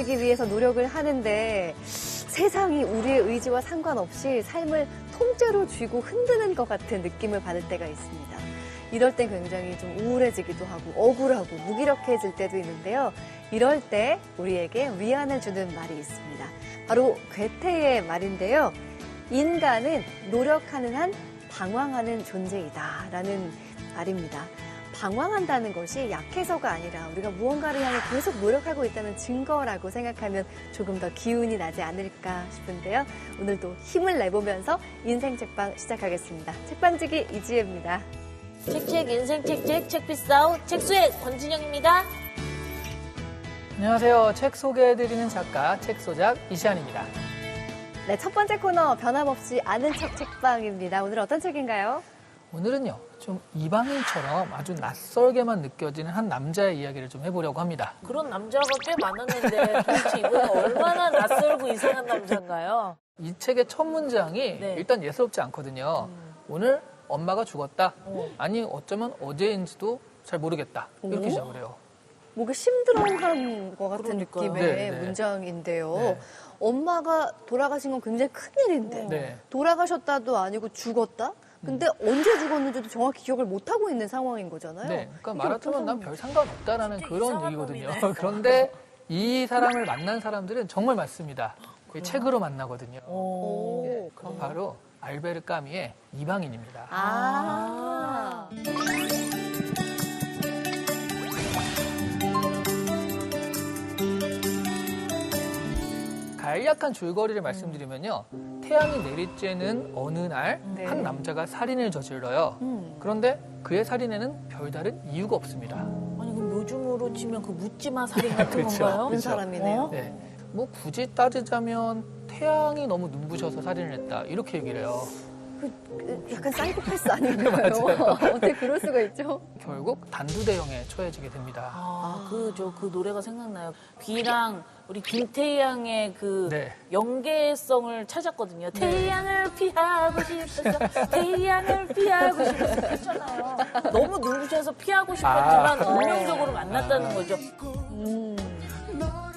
좋아지기 위해서 노력을 하는데 세상이 우리의 의지와 상관없이 삶을 통째로 쥐고 흔드는 것 같은 느낌을 받을 때가 있습니다. 이럴 땐 굉장히 좀 우울해지기도 하고 억울하고 무기력해질 때도 있는데요. 이럴 때 우리에게 위안을 주는 말이 있습니다. 바로 괴테의 말인데요. 인간은 노력하는 한 방황하는 존재이다 라는 말입니다. 방황한다는 것이 약해서가 아니라 우리가 무언가를 향해 계속 노력하고 있다는 증거라고 생각하면 조금 더 기운이 나지 않을까 싶은데요. 오늘도 힘을 내보면서 인생 책방 시작하겠습니다. 책방지기 이지혜입니다. 책책 인생 책책 책비싸우 책수의 권진영입니다. 안녕하세요. 책 소개해드리는 작가 책소작 이시안입니다. 네, 첫 번째 코너 변함없이 아는 척 책방입니다. 오늘 어떤 책인가요? 오늘은요, 좀 이방인처럼 아주 낯설게만 느껴지는 한 남자의 이야기를 좀 해보려고 합니다. 그런 남자가 꽤 많았는데 도대체 이번에 얼마나 낯설고 이상한 남자인가요? 이 책의 첫 문장이 네. 일단 예사롭지 않거든요. 오늘 엄마가 죽었다. 아니 어쩌면 어제인지도 잘 모르겠다. 이렇게 시작을 해요. 뭔가 심드렁한 것 같은 그러니까요. 느낌의 네, 네. 문장인데요. 네. 엄마가 돌아가신 건 굉장히 큰일인데 네. 돌아가셨다도 아니고 죽었다? 근데 언제 죽었는지도 정확히 기억을 못하고 있는 상황인 거잖아요. 네. 그러니까 이게 말하자면 난 어떤 별 상관없다라는 진짜 그런 이상한 얘기거든요. 놈이네. 그런데 이 사람을 만난 사람들은 정말 많습니다. 그 책으로 만나거든요. 오. 바로 알베르 까미의 이방인입니다. 아. 간략한 줄거리를 말씀드리면요. 태양이 내리쬐는 어느 날 한 네. 남자가 살인을 저질러요. 그런데 그의 살인에는 별다른 이유가 없습니다. 아니 그럼 요즘으로 치면 그 묻지마 살인 같은 그렇죠. 건가요? 그런 그렇죠. 사람이네요. 네. 뭐 굳이 따지자면 태양이 너무 눈부셔서 살인을 했다. 이렇게 얘기를 해요. 약간 사이코패스 아닌가요? 어떻게 그럴 수가 있죠? 결국 단두대형에 처해지게 됩니다. 그 노래가 생각나요. 비랑 우리 김태양의 그 네. 연계성을 찾았거든요. 태양을 피하고 싶었어. 태양을 피하고 싶었어. 그렇잖아요. 너무 눈부셔서 피하고 싶었지만 운명적으로 만났다는 거죠.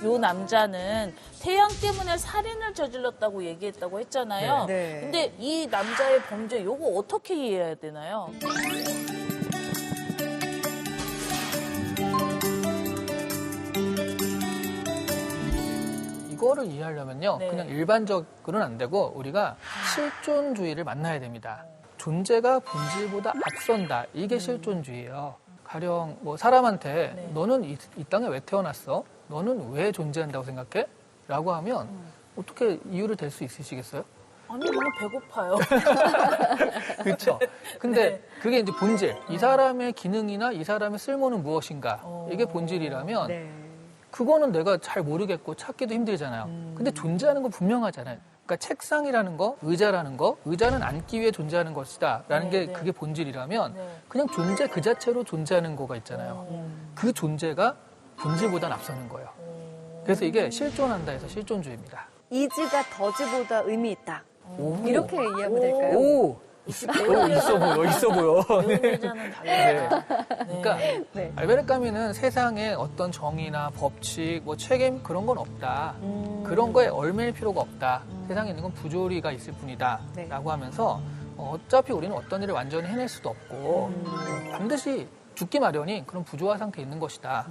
요 남자는 태양 때문에 살인을 저질렀다고 얘기했다고 했잖아요. 네. 근데 이 남자의 범죄 요거 어떻게 이해해야 되나요? 이거를 이해하려면요. 네. 그냥 일반적으로는 안 되고 우리가 실존주의를 만나야 됩니다. 존재가 본질보다 앞선다. 이게 실존주의예요. 가령 뭐 사람한테 네. 너는 이 땅에 왜 태어났어? 너는 왜 존재한다고 생각해? 라고 하면 어떻게 이유를 댈 수 있으시겠어요? 아니 너무 배고파요. 그렇죠. 근데 그게 이제 본질. 이 사람의 기능이나 이 사람의 쓸모는 무엇인가? 이게 본질이라면 네. 그거는 내가 잘 모르겠고 찾기도 힘들잖아요. 근데 존재하는 건 분명하잖아요. 그러니까 책상이라는 거, 의자라는 거, 의자는 앉기 위해 존재하는 것이다 라는 네, 게 네. 그게 본질이라면 네. 그냥 존재 그 자체로 존재하는 거가 있잖아요. 그 존재가 본질보다 앞서는 거예요. 그래서 이게 실존한다 해서 실존주의입니다. 이즈가 더즈보다 의미 있다. 오. 이렇게 이해하면 될까요? 오! 있어 보여, 있어 보여. 배운 여자는 달라요. 그러니까 네. 알베르 까미는 세상에 어떤 정의나 법칙, 뭐 책임 그런 건 없다. 그런 거에 얽매일 필요가 없다. 세상에 있는 건 부조리가 있을 뿐이다. 네. 라고 하면서 어차피 우리는 어떤 일을 완전히 해낼 수도 없고 반드시 죽기 마련인 그런 부조화 상태에 있는 것이다.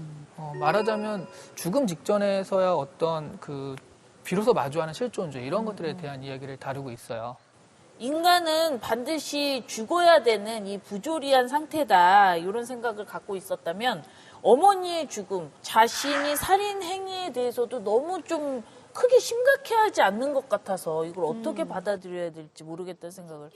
말하자면 죽음 직전에서야 어떤 그 비로소 마주하는 실존주의 이런 것들에 대한 이야기를 다루고 있어요. 인간은 반드시 죽어야 되는 이 부조리한 상태다 이런 생각을 갖고 있었다면 어머니의 죽음, 자신이 살인 행위에 대해서도 너무 좀 크게 심각해하지 않는 것 같아서 이걸 어떻게 받아들여야 될지 모르겠다는 생각을.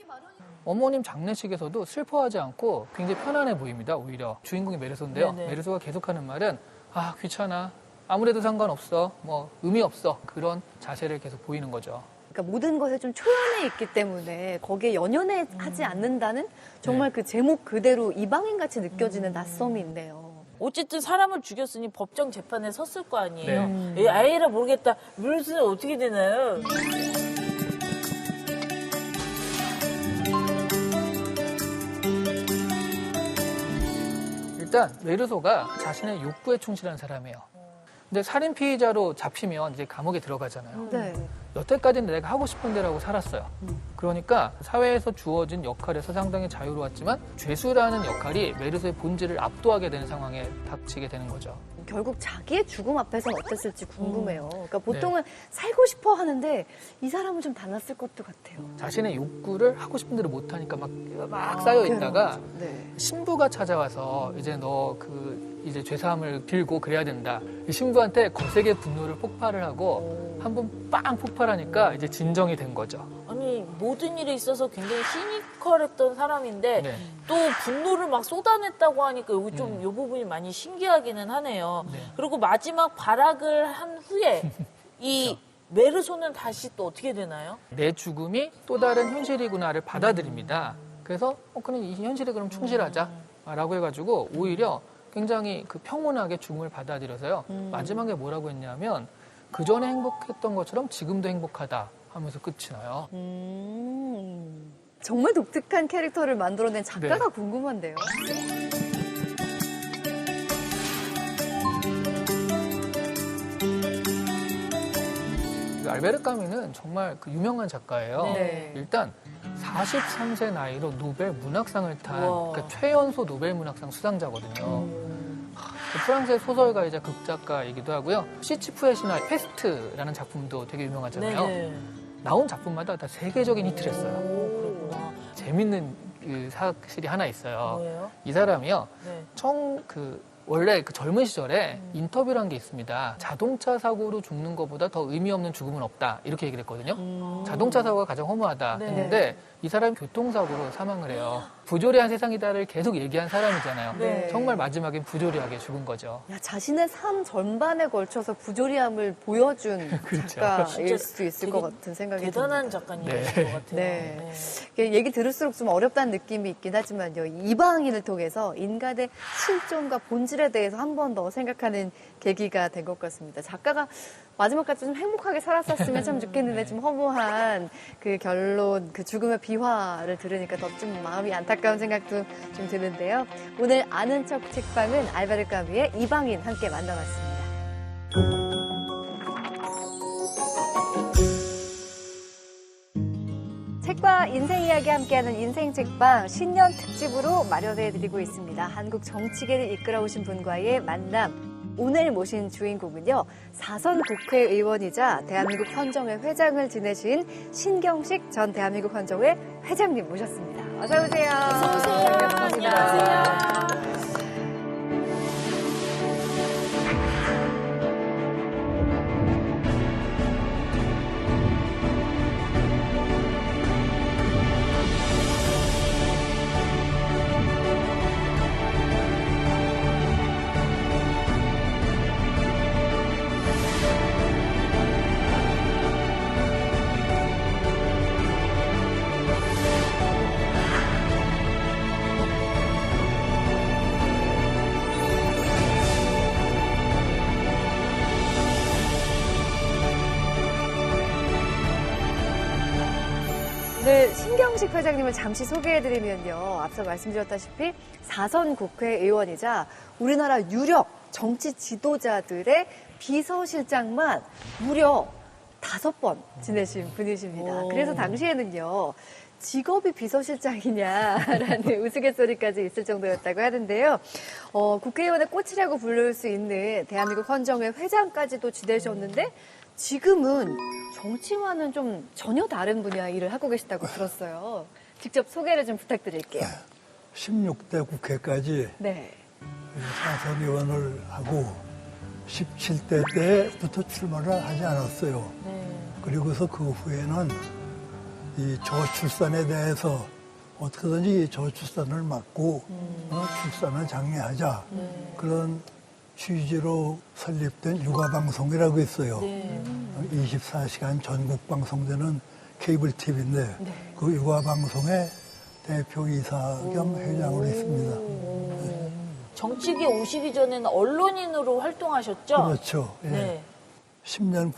어머님 장례식에서도 슬퍼하지 않고 굉장히 편안해 보입니다. 오히려 주인공이 메르소인데요. 네네. 메르소가 계속하는 말은 아 귀찮아, 아무래도 상관없어, 뭐 의미 없어 그런 자세를 계속 보이는 거죠. 그러니까 모든 것에 좀 초연해 있기 때문에 거기에 연연하지 않는다는 정말 그 제목 그대로 이방인같이 느껴지는 낯섦이 있네요. 어쨌든 사람을 죽였으니 법정 재판에 섰을 거 아니에요. 네. 아이라 모르겠다. 물수는 어떻게 되나요? 일단 메르소가 자신의 욕구에 충실한 사람이에요. 근데 살인 피의자로 잡히면 이제 감옥에 들어가잖아요. 네. 여태까지는 내가 하고 싶은 대로 살았어요. 그러니까 사회에서 주어진 역할에서 상당히 자유로웠지만 죄수라는 역할이 메르소의 본질을 압도하게 되는 상황에 닥치게 되는 거죠. 결국 자기의 죽음 앞에서는 어땠을지 궁금해요. 그러니까 보통은 살고 싶어 하는데 이 사람은 좀 달랐을 것도 같아요. 자신의 욕구를 하고 싶은 대로 못하니까 막 쌓여 있다가 네. 신부가 찾아와서 이제 너 이제 죄사함을 빌고 그래야 된다. 이 신부한테 거세게 분노를 폭발을 하고 한 번 빵 폭발하니까 이제 진정이 된 거죠. 아니 모든 일에 있어서 굉장히 시니컬했던 사람인데 네. 또 분노를 막 쏟아냈다고 하니까 여기 좀 이 부분이 많이 신기하기는 하네요. 네. 그리고 마지막 발악을 한 후에 이 메르소는 다시 또 어떻게 되나요? 내 죽음이 또 다른 현실이구나를 받아들입니다. 그래서 그럼 이 현실에 그럼 충실하자라고 해가지고 오히려 굉장히 그 평온하게 죽음을 받아들여서요. 마지막에 뭐라고 했냐면 그 전에 행복했던 것처럼 지금도 행복하다 하면서 끝이 나요. 정말 독특한 캐릭터를 만들어낸 작가가 네. 궁금한데요. 알베르 까뮈는 정말 그 유명한 작가예요. 네. 일단 43세 나이로 노벨 문학상을 탄 우와. 그러니까 최연소 노벨 문학상 수상자거든요. 그 프랑스의 소설가이자 극작가이기도 하고요. 시치프의 신화 페스트라는 작품도 되게 유명하잖아요. 네네. 나온 작품마다 다 세계적인 히트를 했어요. 오, 그렇구나. 재밌는 그 사실이 하나 있어요. 뭐예요? 이 사람이요. 네. 원래 그 젊은 시절에 인터뷰란 게 있습니다. 자동차 사고로 죽는 것보다 더 의미 없는 죽음은 없다. 이렇게 얘기를 했거든요. 자동차 사고가 가장 허무하다 네. 했는데 이 사람이 교통사고로 사망을 해요. 부조리한 세상이다를 계속 얘기한 사람이잖아요. 네. 정말 마지막엔 부조리하게 죽은 거죠. 야, 자신의 삶 전반에 걸쳐서 부조리함을 보여준 그렇죠. 작가일 수도 있을 되게 것 같은 생각이 대단한 듭니다. 작가님이신 네. 것 같아요. 네. 얘기 들을수록 좀 어렵다는 느낌이 있긴 하지만요. 이방인을 통해서 인간의 실존과 본질에 대해서 한 번 더 생각하는 계기가 된 것 같습니다. 작가가 마지막까지 좀 행복하게 살았었으면 참 좋겠는데 좀 허무한 그 결론, 그 죽음의 비화를 들으니까 더 좀 마음이 안타까운 생각도 좀 드는데요. 오늘 아는 척 책방은 알베르 까뮈의 이방인 함께 만나봤습니다. 책과 인생 이야기 함께하는 인생 책방 신년 특집으로 마련해드리고 있습니다. 한국 정치계를 이끌어오신 분과의 만남. 오늘 모신 주인공은요. 4선 국회의원이자 대한민국 헌정회 회장을 지내신 신경식 전 대한민국 헌정회 회장님 모셨습니다. 어서 오세요. 어서 오세요. 반갑습니다. 안녕하세요. 오늘 신경식 회장님을 잠시 소개해드리면요. 앞서 말씀드렸다시피 4선 국회의원이자 우리나라 유력 정치 지도자들의 비서실장만 무려 5번 지내신 분이십니다. 오. 그래서 당시에는요. 직업이 비서실장이냐라는 우스갯소리까지 있을 정도였다고 하는데요. 국회의원의 꽃이라고 부를 수 있는 대한민국 헌정회 회장까지도 지내셨는데 지금은 정치와는 좀 전혀 다른 분야의 일을 하고 계시다고 들었어요. 직접 소개를 좀 부탁드릴게요. 16대 국회까지 네. 사선 의원을 하고 17대 때부터 출마를 하지 않았어요. 네. 그리고서 그 후에는 이 저출산에 대해서 어떻게든지 저출산을 막고 출산을 장려하자 그런 취지로 설립된 육아방송이라고 있어요. 네. 24시간 전국 방송되는 케이블 TV인데 그 육아방송의 대표이사 겸 회장으로 있습니다. 정치계 오시기 전에는 언론인으로 활동하셨죠? 그렇죠. 예. 네. 10년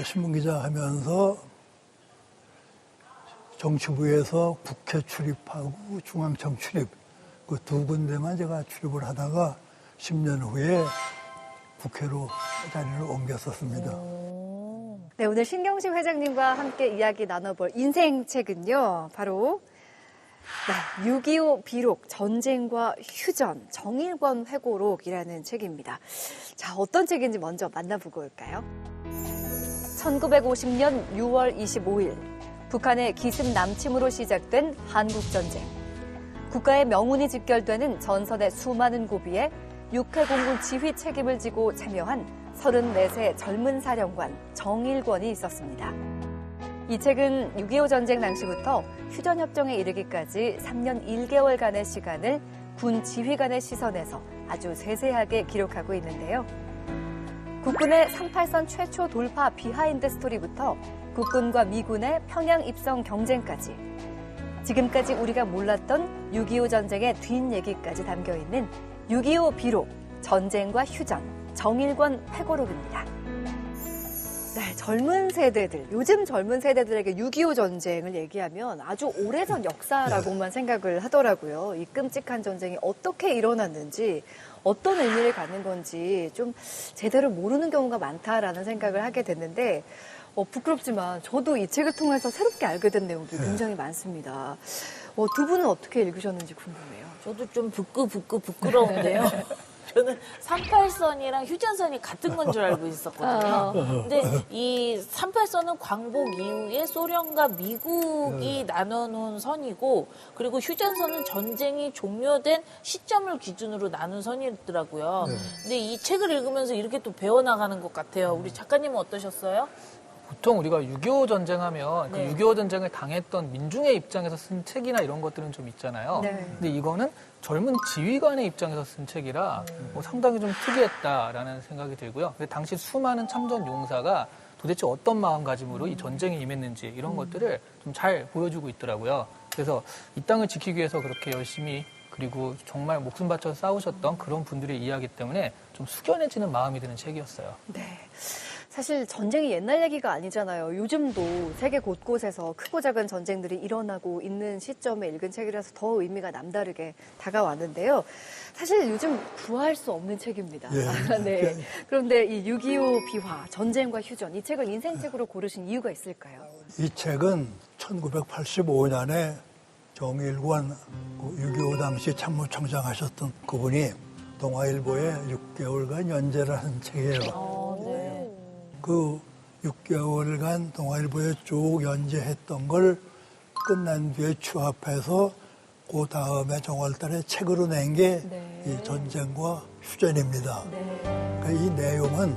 신문기자 하면서 정치부에서 국회 출입하고 중앙청 출입 그 두 군데만 제가 출입을 하다가 10년 후에 국회로 자리를 옮겼었습니다. 네, 오늘 신경식 회장님과 함께 이야기 나눠볼 인생책은요, 바로 6.25 비록, 전쟁과 휴전, 정일권 회고록이라는 책입니다. 자, 어떤 책인지 먼저 만나보고 올까요? 1950년 6월 25일, 북한의 기습 남침으로 시작된 한국전쟁. 국가의 명운이 직결되는 전선의 수많은 고비에 육해공군 지휘 책임을 지고 참여한 34세 젊은 사령관 정일권이 있었습니다. 이 책은 6.25 전쟁 당시부터 휴전협정에 이르기까지 3년 1개월간의 시간을 군 지휘관의 시선에서 아주 세세하게 기록하고 있는데요. 국군의 38선 최초 돌파 비하인드 스토리부터 국군과 미군의 평양 입성 경쟁까지 지금까지 우리가 몰랐던 6.25 전쟁의 뒷얘기까지 담겨있는 6.25 비록, 전쟁과 휴전, 정일권 회고록입니다. 네, 젊은 세대들, 요즘 젊은 세대들에게 6.25 전쟁을 얘기하면 아주 오래전 역사라고만 생각을 하더라고요. 이 끔찍한 전쟁이 어떻게 일어났는지, 어떤 의미를 갖는 건지 좀 제대로 모르는 경우가 많다라는 생각을 하게 됐는데, 부끄럽지만 저도 이 책을 통해서 새롭게 알게 된 내용들이 굉장히 많습니다. 두 분은 어떻게 읽으셨는지 궁금해요. 저도 좀 부끄러운데요. 저는 38선이랑 휴전선이 같은 건 줄 알고 있었거든요. 근데 이 38선은 광복 이후에 소련과 미국이 나눠놓은 선이고, 그리고 휴전선은 전쟁이 종료된 시점을 기준으로 나눈 선이더라고요. 근데 이 책을 읽으면서 이렇게 또 배워나가는 것 같아요. 우리 작가님은 어떠셨어요? 보통 우리가 6.25 전쟁하면 그 6.25 전쟁을 당했던 민중의 입장에서 쓴 책이나 이런 것들은 좀 있잖아요. 네. 근데 이거는 젊은 지휘관의 입장에서 쓴 책이라 상당히 좀 특이했다라는 생각이 들고요. 근데 당시 수많은 참전 용사가 도대체 어떤 마음가짐으로 이 전쟁에 임했는지 이런 것들을 좀 잘 보여주고 있더라고요. 그래서 이 땅을 지키기 위해서 그렇게 열심히 그리고 정말 목숨 바쳐서 싸우셨던 그런 분들의 이야기 때문에 좀 숙연해지는 마음이 드는 책이었어요. 네. 사실 전쟁이 옛날 얘기가 아니잖아요. 요즘도 세계 곳곳에서 크고 작은 전쟁들이 일어나고 있는 시점에 읽은 책이라서 더 의미가 남다르게 다가왔는데요. 사실 요즘 구할 수 없는 책입니다. 네. 그런데 이 6.25 비화, 전쟁과 휴전, 이 책을 인생책으로 고르신 이유가 있을까요? 이 책은 1985년에 정일권 6.25 당시 참모총장 하셨던 그분이 동아일보에 6개월간 연재를 한 책이에요. 그 6개월간 동아일보에 쭉 연재했던 걸 끝난 뒤에 취합해서 그 다음에 정월달에 책으로 낸 게 이 전쟁과 휴전입니다. 그러니까 이 내용은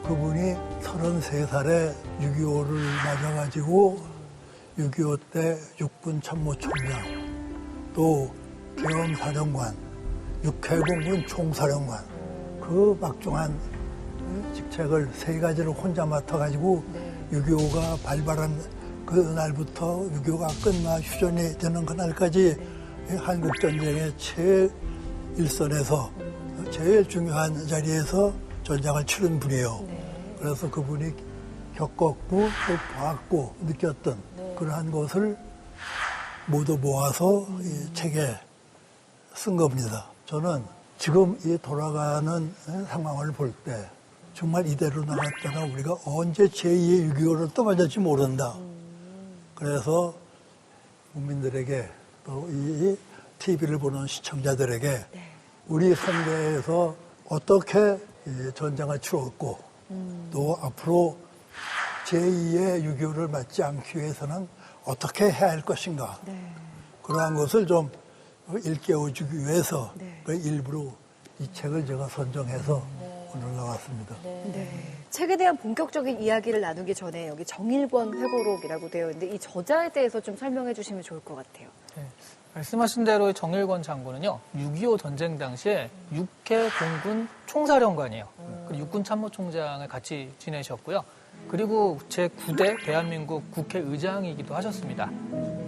그분이 33살에 6.25를 맞아가지고 6.25 때 육군 참모총장 또 계엄사령관, 육해공군 총사령관 그 막중한 직책을 3가지를 혼자 맡아가지고 6.25가 발발한 그 날부터 6.25가 끝나 휴전이 되는 그날까지 한국전쟁의 최일선에서 제일 중요한 자리에서 전장을 치른 분이에요. 그래서 그분이 겪었고 또 봤고 느꼈던 그러한 것을 모두 모아서 이 책에 쓴 겁니다. 저는 지금 이 돌아가는 상황을 볼 때 정말 이대로 나갔다가 우리가 언제 제2의 6.25를 또 맞을지 모른다. 그래서 국민들에게 또 이 TV를 보는 시청자들에게 우리 선대에서 어떻게 이 전쟁을 치렀고 또 앞으로 제2의 6.25를 맞지 않기 위해서는 어떻게 해야 할 것인가. 그러한 것을 좀 일깨워주기 위해서 그 일부러 이 책을 제가 선정해서 오늘 나왔습니다. 책에 대한 본격적인 이야기를 나누기 전에 여기 정일권 회고록이라고 되어 있는데 이 저자에 대해서 좀 설명해 주시면 좋을 것 같아요. 네. 말씀하신 대로 정일권 장군은요, 6.25 전쟁 당시에 육해 공군 총사령관이에요. 육군 참모총장을 같이 지내셨고요. 그리고 제9대 대한민국 국회의장이기도 하셨습니다.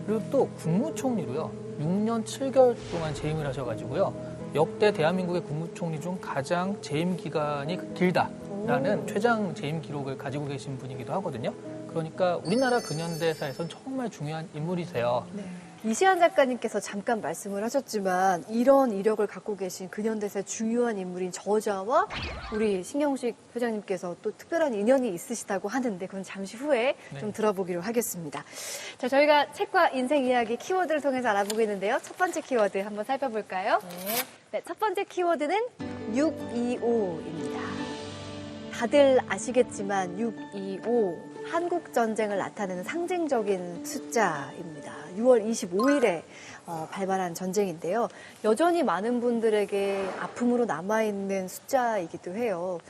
그리고 또 국무총리로요, 6년 7개월 동안 재임을 하셔가지고요. 역대 대한민국의 국무총리 중 가장 재임 기간이 길다라는 최장 재임 기록을 가지고 계신 분이기도 하거든요. 그러니까 우리나라 근현대사에선 정말 중요한 인물이세요. 이시안 작가님께서 잠깐 말씀을 하셨지만 이런 이력을 갖고 계신 근현대사의 중요한 인물인 저자와 우리 신경식 회장님께서 또 특별한 인연이 있으시다고 하는데 그건 잠시 후에 좀 들어보기로 하겠습니다. 자, 저희가 책과 인생 이야기 키워드를 통해서 알아보고 있는데요. 첫 번째 키워드 한번 살펴볼까요? 네, 첫 번째 키워드는 625입니다. 다들 아시겠지만 625 한국 전쟁을 나타내는 상징적인 숫자입니다. 6월 25일에 발발한 전쟁인데요. 여전히 많은 분들에게 아픔으로 남아있는 숫자이기도 해요.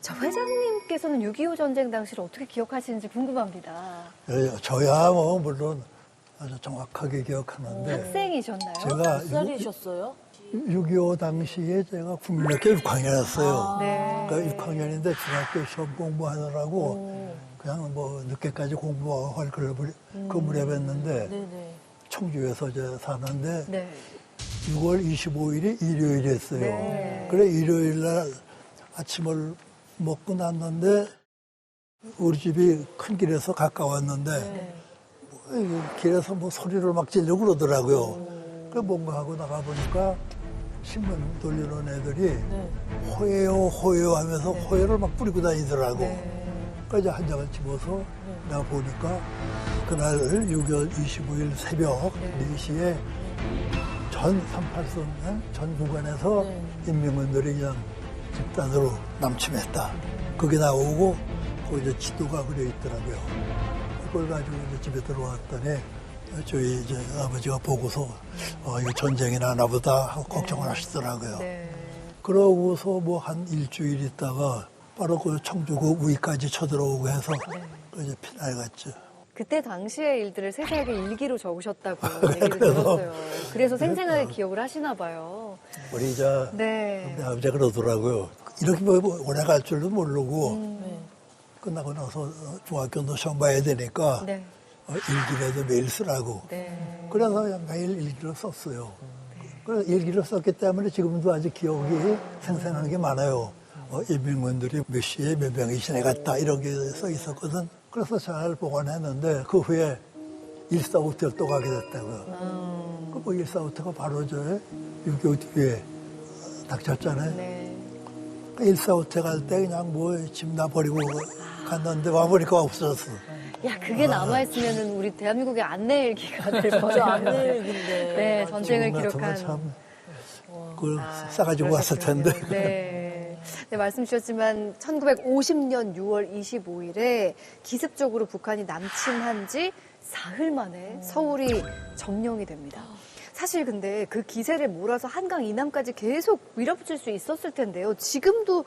저 회장님께서는 6.25 전쟁 당시를 어떻게 기억하시는지 궁금합니다. 저야 뭐 물론 아주 정확하게 기억하는데 학생이셨나요? 제가 몇 살이셨어요? 6.25 당시에 제가 국민학교 6학년이었어요. 네. 그러니까 6학년인데 중학교 시험 공부하느라고 그냥 뭐 늦게까지 공부할 그 무렵이었는데 네네. 청주에서 이제 사는데 네. 6월 25일이 일요일이었어요. 네. 그래 일요일 날 아침을 먹고 났는데 우리 집이 큰 길에서 가까웠는데 길에서 뭐 소리를 막 지르고 그러더라고요. 그 뭔가 하고 나가보니까 신문 돌리는 애들이 호예요 호예요 하면서 호예를 막 뿌리고 다니더라고. 그래서 이제 한 장을 집어서 내가 보니까 그날 6월 25일 새벽 4시에 전 38선 전 구간에서 인민군들이 그냥 집단으로 남침했다. 그게 나오고 거기 이제 지도가 그려 있더라고요. 그걸 가지고 이제 집에 들어왔더니 저희 이제 아버지가 보고서 이거 전쟁이 나나 보다 하고 걱정을 하시더라고요. 네. 그러고서 뭐 한 일주일 있다가 바로 그 청주구 우이까지 쳐들어오고 해서 이제 피날 갔죠. 그때 당시의 일들을 세세하게 일기로 적으셨다고 얘기를 들었어요. 그래서 생생하게 기억을 하시나 봐요. 우리 네. 우리 아버지가 그러더라고요. 이렇게 뭐 오래 갈 줄도 모르고 끝나고 나서 중학교도 시험 봐야 되니까 네. 일기라도 매일 쓰라고. 네. 그래서 그냥 매일 일기를 썼어요. 그래서 일기를 썼기 때문에 지금도 아직 기억이 생생한 게 많아요. 인민군들이 몇 시에 몇 명이 지나갔다 이런 게 써 있었거든. 그래서 잘 보관했는데 그 후에 145호텔 또 가게 됐다고요. 그 뭐 145호텔가 바로 저 6.25 뒤에 닥쳤잖아요. 네. 145호텔 갈 때 그냥 뭐 짐 다 버리고 갔는데 와보니까 없어졌어. 야, 그게 남아있으면 우리 대한민국의 안내 일기가 될 뻔해요. 안내일기인데. 네, 전쟁을 지금 같으면 기록한. 참 그걸 싸가지고 왔을 텐데. 네. 네, 말씀 주셨지만 1950년 6월 25일에 기습적으로 북한이 남침한 지 사흘 만에 서울이 점령이 됩니다. 사실 근데 그 기세를 몰아서 한강 이남까지 계속 밀어붙일 수 있었을 텐데요. 지금도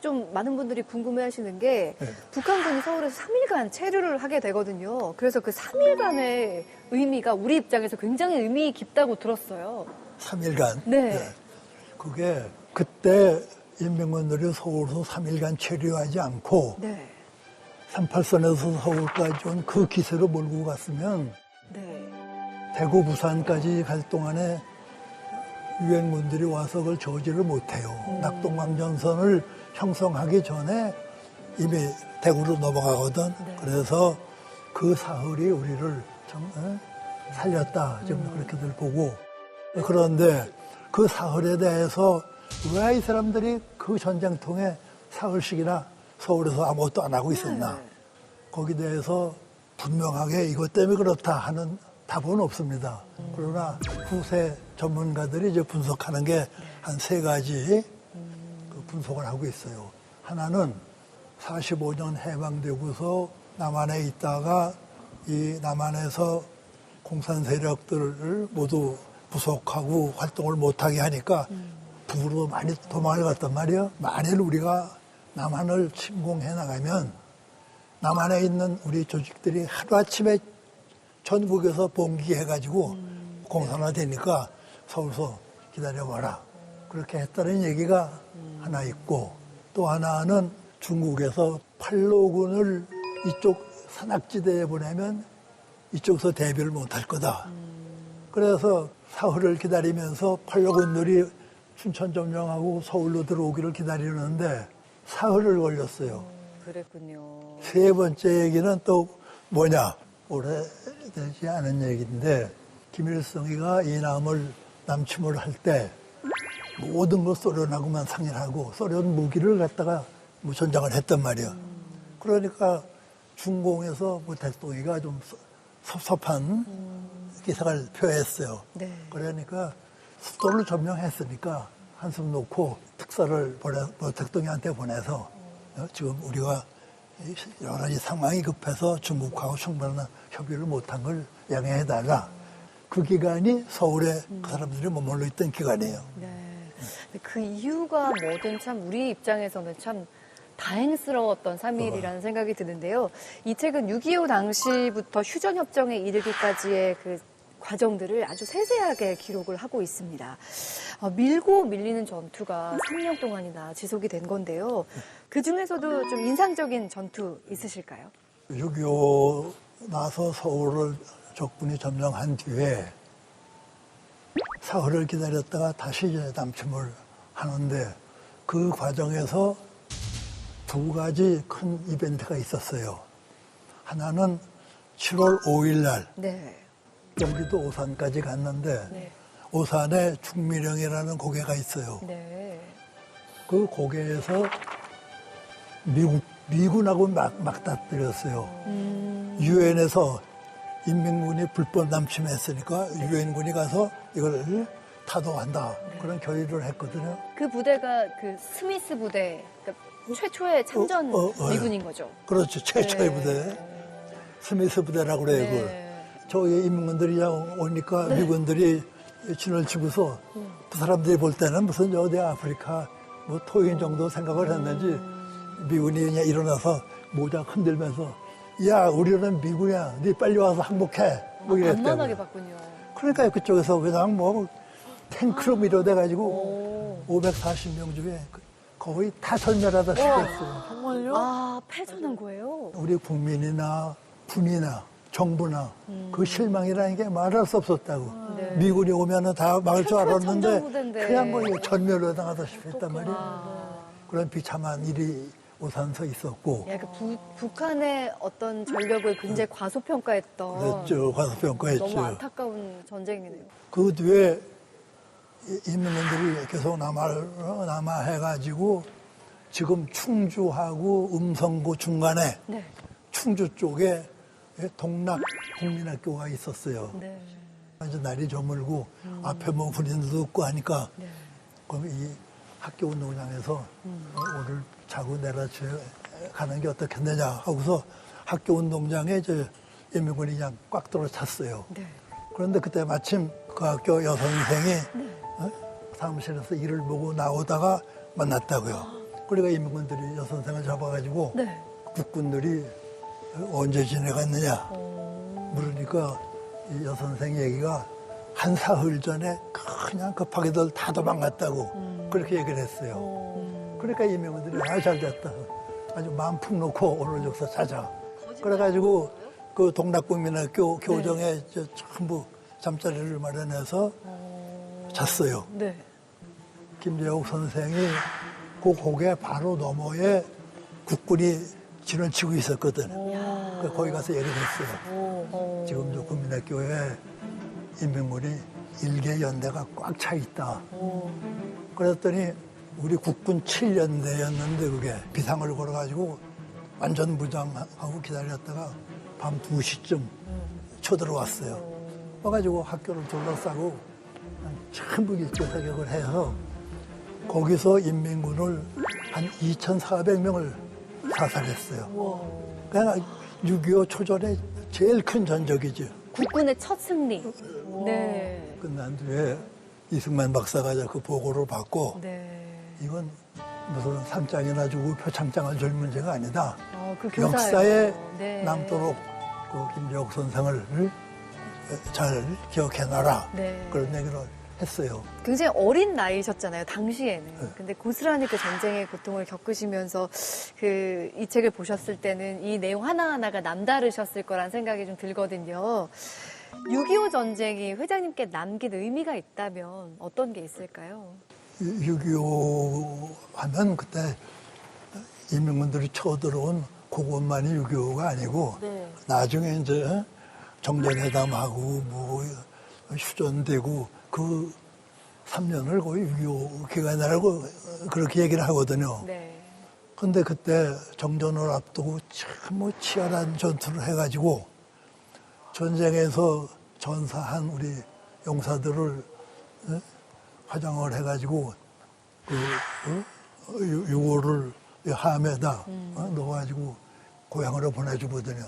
좀 많은 분들이 궁금해하시는 게 북한군이 서울에서 3일간 체류를 하게 되거든요. 그래서 그 3일간의 의미가 우리 입장에서 굉장히 의미 깊다고 들었어요. 3일간. 네. 그게 그때 인민군들이 서울에서 3일간 체류하지 않고 네. 38선에서 서울까지 온 그 기세로 몰고 갔으면 네. 대구, 부산까지 갈 동안에 유엔군들이 와서 그걸 저지를 못해요. 낙동강전선을 형성하기 전에 이미 대구로 넘어가거든. 그래서 그 사흘이 우리를 참 살렸다. 지금 그렇게들 보고. 그런데 그 사흘에 대해서 왜 이 사람들이 그 전쟁통에 사흘씩이나 서울에서 아무것도 안 하고 있었나. 거기에 대해서 분명하게 이것 때문에 그렇다 하는 답은 없습니다. 그러나 후세 전문가들이 이제 분석하는 게 한 3가지 그 분석을 하고 있어요. 하나는 45년 해방되고서 남한에 있다가 이 남한에서 공산 세력들을 모두 부속하고 활동을 못하게 하니까 북으로 많이 도망을 갔단 말이에요. 만일 우리가 남한을 침공해 나가면 남한에 있는 우리 조직들이 하루아침에 전국에서 봉기해가지고 공산화되니까 서울서 기다려봐라. 그렇게 했다는 얘기가 하나 있고 또 하나는 중국에서 팔로군을 이쪽 산악지대에 보내면 이쪽에서 대비를 못할 거다. 그래서 사흘을 기다리면서 팔로군들이 춘천 점령하고 서울로 들어오기를 기다리는데 사흘을 걸렸어요. 그랬군요. 3번째 얘기는 또 뭐냐? 오래되지 않은 얘기인데 김일성이가 이남을 남침을 할 때 모든 걸 소련하고만 상의하고 소련 무기를 갖다가 뭐 전장을 했단 말이야. 그러니까 중공에서 뭐 대통령이가 좀 섭섭한 기색을 표했어요. 네. 그러니까 수도를 점령했으니까 한숨 놓고 특사를 뭐 대통령한테 보내서 지금 우리가 여러 가지 상황이 급해서 중국하고 충분한 협의를 못한 걸 양해해달라. 그 기간이 서울에 그 사람들이 머물러 있던 기간이에요. 네. 그 이유가 뭐든 참 우리 입장에서는 참 다행스러웠던 3.1이라는 생각이 드는데요. 이 책은 6.25 당시부터 휴전협정에 이르기까지의 그 과정들을 아주 세세하게 기록을 하고 있습니다. 밀고 밀리는 전투가 3년 동안이나 지속이 된 건데요. 그 중에서도 좀 인상적인 전투 있으실까요? 6.25 나서 서울을 적군이 점령한 뒤에 사흘을 기다렸다가 다시 이제 남침을 하는데 그 과정에서 두 가지 큰 이벤트가 있었어요. 하나는 7월 5일 날 네. 경기도 오산까지 갔는데 네. 오산에 중미령이라는 고개가 있어요. 네. 그 고개에서 미군하고 맞닥뜨렸어요. 유엔에서 인민군이 불법 남침했으니까 유엔군이 가서 이걸 타도한다. 그런 결의를 했거든요. 그 부대가 그 스미스 부대, 그러니까 최초의 참전 미군인 거죠. 그렇죠. 최초의 네. 부대. 스미스 부대라고 그래요, 그걸. 네. 저희 인민군들이 오니까 미군들이 진을 치고서 그 사람들이 볼 때는 무슨 어디 아프리카 뭐 토인 정도 생각을 했는지 미군이 그냥 일어나서 모자 흔들면서 야, 우리는 미군이야. 네 빨리 와서 항복해. 뭐 이랬대요. 만만하게 봤군요. 그러니까 그쪽에서 그냥 뭐 탱크로 밀어대가지고 540명 중에 거의 다 절멸하다시피 했어요. 정말요? 아, 패전한 거예요? 우리 국민이나 군이나 정부나 그 실망이라는 게 말할 수 없었다고. 네. 미군이 오면은 다 막을 줄 최초의 알았는데 참전부대인데. 그냥 뭐 전멸을 당하다시피 했단 말이에요. 그런 비참한 일이 오산서 있었고. 예, 그 북한의 어떤 전력을 굉장히 과소평가했던 그랬죠. 과소평가했죠. 너무 안타까운 전쟁이네요. 그 뒤에 인민군들이 계속 남아해가지고 지금 충주하고 음성고 중간에 네. 충주 쪽에 동락 국민학교가 있었어요. 네. 이제 날이 저물고 앞에 뭐 군인들도 없고 하니까 네. 그럼 이 학교 운동장에서 오늘 자고 내려쳐 가는 게 어떻겠느냐 하고서 학교 운동장에 이제 인민군이 그냥 꽉 들어찼어요. 네. 그런데 그때 마침 그 학교 여선생이 사무실에서 일을 보고 나오다가 만났다고요. 그러니까 인민군들이 여선생을 잡아가지고 네. 국군들이 언제 지내갔느냐 물으니까 이 여선생 얘기가 한 사흘 전에 그냥 급하게들 다 도망갔다고 그렇게 얘기를 했어요. 그러니까 인민군들이 잘 됐다. 아주 마음 푹 놓고 오늘 여기서 자자. 그래가지고 그 동락국민학교 교정에 전부 잠자리를 마련해서 잤어요. 네. 김재옥 선생이 그 고개 바로 너머에 국군이 진을 치고 있었거든. 그러니까 거기 가서 얘기를 했어요. 지금 저 국민학교에 인민군이 일개 연대가 꽉 차 있다. 그랬더니 우리 국군 7연대였는데 그게 비상을 걸어가지고 완전 무장하고 기다렸다가 밤 2시쯤 쳐들어왔어요. 와가지고 학교를 둘러싸고 전부 일제 사격을 해서 거기서 인민군을 한 2,400명을 사살했어요. 그냥 6.25 초전에 제일 큰 전적이죠. 국군의 첫 승리. 네. 끝난 뒤에 이승만 박사가 그 보고를 받고 네. 이건 무슨 상장이나 주고 표창장을 줄 문제가 아니다. 그 교사예요. 역사에 네. 남도록 그 김재옥 선생을 잘 기억해놔라. 네. 그런 얘기를 했어요. 굉장히 어린 나이셨잖아요, 당시에는. 근데 고스란히 그 전쟁의 고통을 겪으시면서 이 책을 보셨을 때는 이 내용 하나하나가 남다르셨을 거란 생각이 좀 들거든요. 6.25 전쟁이 회장님께 남긴 의미가 있다면 어떤 게 있을까요? 6.25 하면 그때 인민군들이 쳐들어온 그것만이 6.25가 아니고 네. 나중에 이제 정전회담하고 뭐 휴전되고 그 3년을 거의 6.25 기간이라고 그렇게 얘기를 하거든요. 네. 근데 그때 정전을 앞두고 참 뭐 치열한 전투를 해가지고 전쟁에서 전사한 우리 용사들을 화장을 해가지고 유골을 함에다 넣어가지고 고향으로 보내주거든요.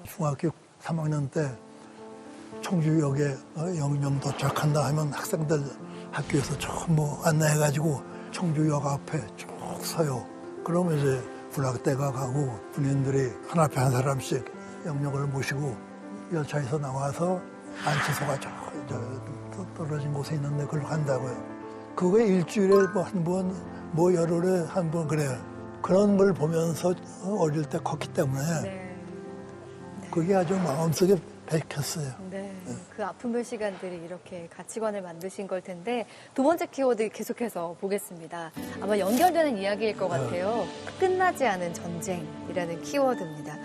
중학교 3학년 때 청주역에 영영 도착한다 하면 학생들 학교에서 전부 안내해가지고 청주역 앞에 쭉 서요. 그러면 이제 군악대가 가고 군인들이 한 앞에 한 사람씩 영령을 모시고 열차에서 나와서 안치소가 저 떨어진 곳에 있는데 그걸 간다고요. 그게 일주일에 뭐 한 번, 뭐 열흘에 한 번 그래요. 그런 걸 보면서 어릴 때 컸기 때문에 네. 그게 아주 마음속에 bek혔어요. 네. 그 아픔의 시간들이 이렇게 가치관을 만드신 걸 텐데 두 번째 키워드 계속해서 보겠습니다. 아마 연결되는 이야기일 것 같아요. 끝나지 않은 전쟁이라는 키워드입니다.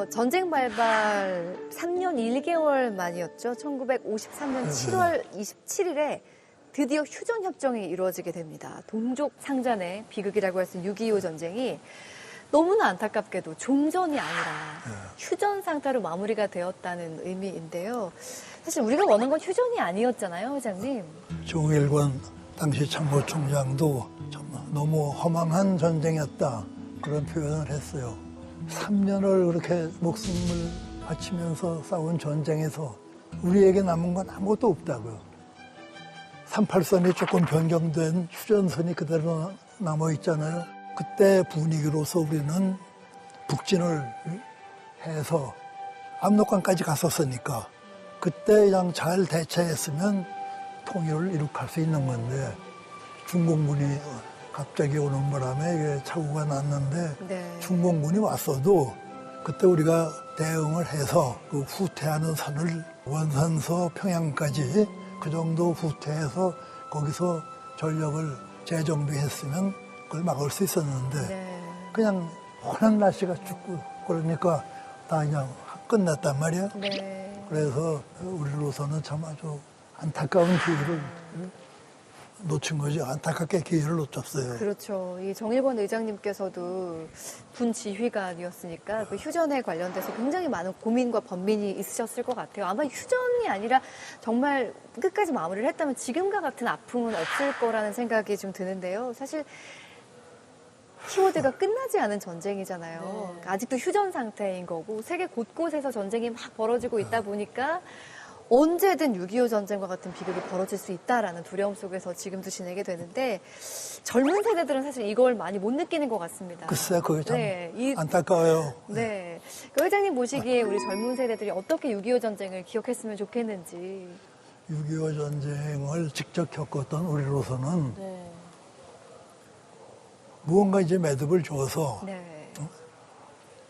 전쟁 발발 3년 1개월 만이었죠. 1953년 7월 27일에 드디어 휴전협정이 이루어지게 됩니다. 동족 상잔의 비극이라고 할 수 있는 6.25 전쟁이 너무나 안타깝게도 종전이 아니라 휴전 상태로 마무리가 되었다는 의미인데요. 사실 우리가 원한 건 휴전이 아니었잖아요, 회장님. 정일권 당시 참모총장도 참 너무 허망한 전쟁이었다 그런 표현을 했어요. 3년을 그렇게 목숨을 바치면서 싸운 전쟁에서 우리에게 남은 건 아무것도 없다고요. 38선이 조금 변경된 휴전선이 그대로 남아있잖아요. 그때 분위기로서 우리는 북진을 해서 압록강까지 갔었으니까 그때 그냥 잘 대처했으면 통일을 이룩할 수 있는 건데 중공군이 갑자기 오는 바람에 이게 착오가 났는데 네. 중공군이 왔어도 그때 우리가 대응을 해서 그 후퇴하는 선을 원산서 평양까지 그 정도 후퇴해서 거기서 전력을 재정비했으면 그걸 막을 수 있었는데 네. 그냥 워낙 날씨가 춥고 그러니까 다 그냥 끝났단 말이에요. 네. 그래서 우리로서는 참 아주 안타까운 기회를 놓친 거죠. 안타깝게 기회를 놓쳤어요. 그렇죠. 이 정일권 의장님께서도 군 지휘관이었으니까 그 휴전에 관련돼서 굉장히 많은 고민과 번민이 있으셨을 것 같아요. 아마 휴전이 아니라 정말 끝까지 마무리를 했다면 지금과 같은 아픔은 없을 거라는 생각이 좀 드는데요. 사실 키워드가 끝나지 않은 전쟁이잖아요. 아직도 휴전 상태인 거고 세계 곳곳에서 전쟁이 막 벌어지고 있다 보니까 언제든 6.25 전쟁과 같은 비극이 벌어질 수 있다라는 두려움 속에서 지금도 지내게 되는데 젊은 세대들은 사실 이걸 많이 못 느끼는 것 같습니다. 글쎄, 그게 참 네, 안타까워요. 네. 그 회장님 보시기에 우리 젊은 세대들이 어떻게 6.25 전쟁을 기억했으면 좋겠는지. 6.25 전쟁을 직접 겪었던 우리로서는 네. 무언가 이제 매듭을 줘서 네.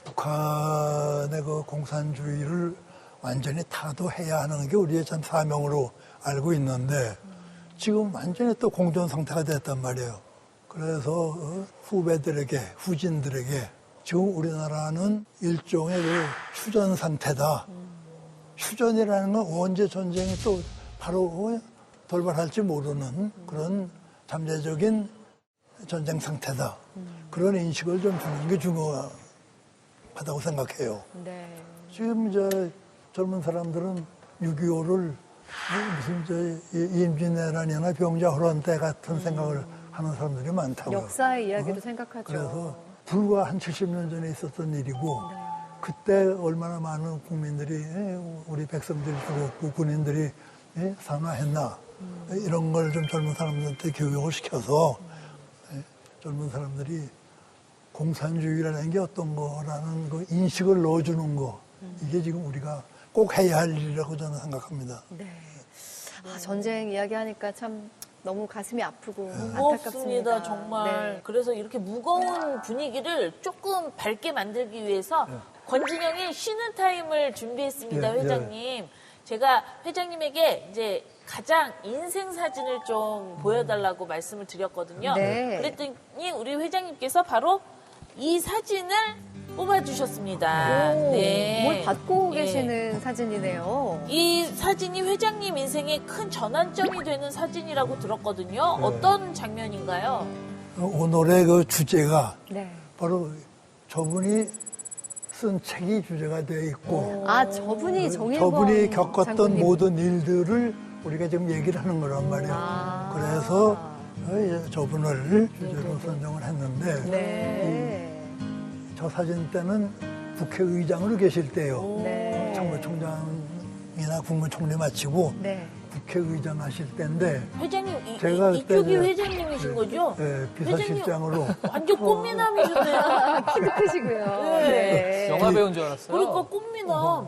북한의 그 공산주의를 완전히 타도해야 하는 게 우리의 참 사명으로 알고 있는데 지금 완전히 또 공존 상태가 됐단 말이에요. 그래서 후배들에게, 후진들에게 지금 우리나라는 일종의 그 휴전 상태다. 휴전이라는 건 언제 전쟁이 또 바로 돌발할지 모르는 그런 잠재적인 전쟁 상태다. 그런 인식을 좀 주는 게 중요하다고 생각해요. 네. 지금 이제 젊은 사람들은 6.25를 무슨 임진왜란이나 병자호란 때 같은 생각을 하는 사람들이 많다고요. 역사의 이야기도 생각하죠. 그래서 불과 한 70년 전에 있었던 일이고 그때 얼마나 많은 국민들이 우리 백성들이 죽었고 군인들이 산화했나 이런 걸 좀 젊은 사람들한테 교육을 시켜서 젊은 사람들이 공산주의라는 게 어떤 거라는 그 인식을 넣어주는 거 이게 지금 우리가 꼭 해야 할 일이라고 저는 생각합니다. 네. 아, 전쟁 이야기하니까 참 너무 가슴이 아프고 무겁습니다, 안타깝습니다. 정말. 네. 그래서 이렇게 무거운 분위기를 조금 밝게 만들기 위해서 권진영의 쉬는 타임을 준비했습니다, 예, 회장님. 제가 회장님에게 이제 가장 인생 사진을 좀 보여달라고 말씀을 드렸거든요. 네. 그랬더니 우리 회장님께서 바로 이 사진을 뽑아주셨습니다. 오, 네. 뭘 받고 예. 계시는 사진이네요. 이 사진이 회장님 인생의 큰 전환점이 되는 사진이라고 들었거든요. 네. 어떤 장면인가요? 오늘의 그 주제가 네. 바로 저분이 쓴 책이 주제가 되어 있고 아, 저분이 정일권 저분이 겪었던 장군님. 모든 일들을 우리가 지금 얘기를 하는 거란 말이에요. 아. 그래서 저분을 주제로 선정을 했는데 네. 저 사진 때는 국회의장으로 계실 때요. 네. 참모총장이나 국무총리 마치고 네. 국회의장 하실 때인데 회장님, 제가 이쪽이 그때 회장님이신 거죠? 비서실장으로 완전 꽃미남이셨네요. 키도 크시고요. 네. 영화 배우인 줄 알았어요. 그러니까 꽃미남.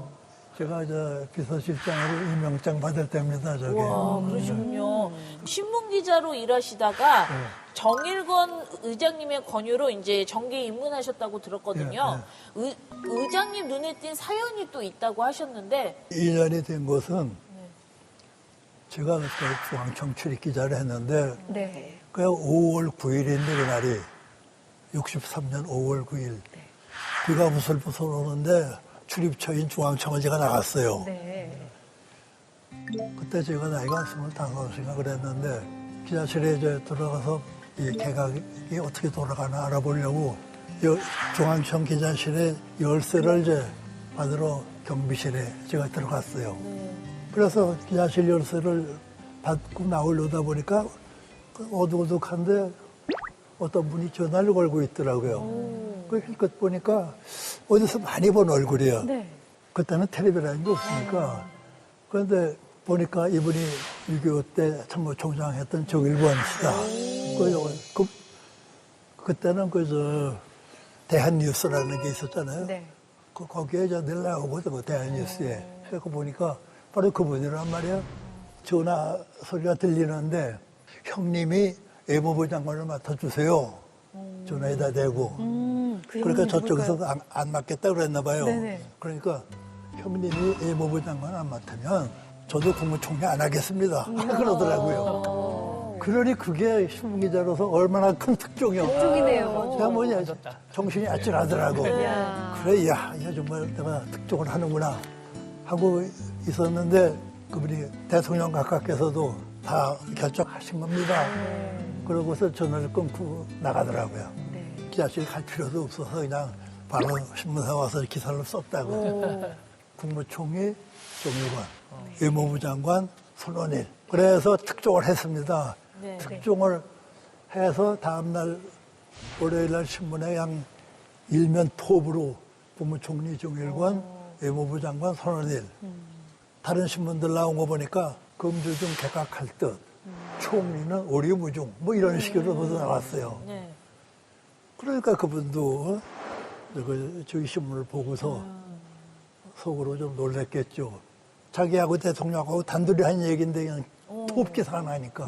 제가 저 비서실장으로 임명장 받을 때입니다. 저게. 와, 그러시군요. 신문 기자로 일하시다가 정일권 의장님의 권유로 이제 정계에 입문하셨다고 들었거든요. 의장님 눈에 띈 사연이 또 있다고 하셨는데, 2년이 된 것은 제가 그때 중앙청 출입 기자를 했는데 네. 그 5월 9일인데 그날이 63년 5월 9일 비가 부슬부슬 오는데 출입처인 중앙청을 제가 나갔어요. 네. 그때 제가 나이가 25인가 그랬는데 기자실에 이제 들어가서 이 개각이 어떻게 돌아가나 알아보려고 중앙청 기자실에 열쇠를 이제 받으러 경비실에 제가 들어갔어요. 그래서 기자실 열쇠를 받고 나오려다 보니까 어둑어둑한데 어떤 분이 전화를 걸고 있더라고요. 그 힐끗 보니까 어디서 많이 본 얼굴이에요. 네. 그때는 텔레비라는 게 없으니까. 그런데 보니까 이분이 6.25 때 참모총장 했던 정일권 씨다. 그때는 대한뉴스라는 게 있었잖아요. 네. 거기에 늘 나오거든, 그 대한뉴스에. 그래서 보니까 바로 그분이란 말이야. 전화 소리가 들리는데 형님이 외무부 장관을 맡아주세요. 전화에다 대고. 그 그러니까 형님 저쪽에서 누굴까요? 안 맡겠다 그랬나 봐요. 네네. 그러니까 형님이 외무부 장관 안 맡으면 저도 국무총리 안 하겠습니다. 그러더라고요. 그러니 그게 신문기자로서 얼마나 큰 특종이었고. 특종이네요. 제가 뭐냐, 정신이 아찔하더라고. 야. 그래, 야, 정말 내가 특종을 하는구나 하고 있었는데 그분이 대통령 각하께서도 다 결정하신 겁니다. 그러고서 전화를 끊고 나가더라고요. 네. 기자실 갈 필요도 없어서 그냥 바로 신문사 와서 기사를 썼다고. 국무총리 정일권, 외무부 장관 손원일. 그래서 특종을 했습니다. 네. 특종을 해서 다음날 월요일날 신문에 그냥 일면 톱으로 국무총리 정일권, 외무부 장관 손원일. 다른 신문들 나온 거 보니까 금주중 개각할 듯, 총리는 오리무중, 뭐 이런 식으로 모두 나왔어요. 네. 그러니까 그분도 저희 신문을 보고서 속으로 좀 놀랬겠죠. 자기하고 대통령하고 단둘이 한 얘기인데 그냥 톱 기사가 나니까.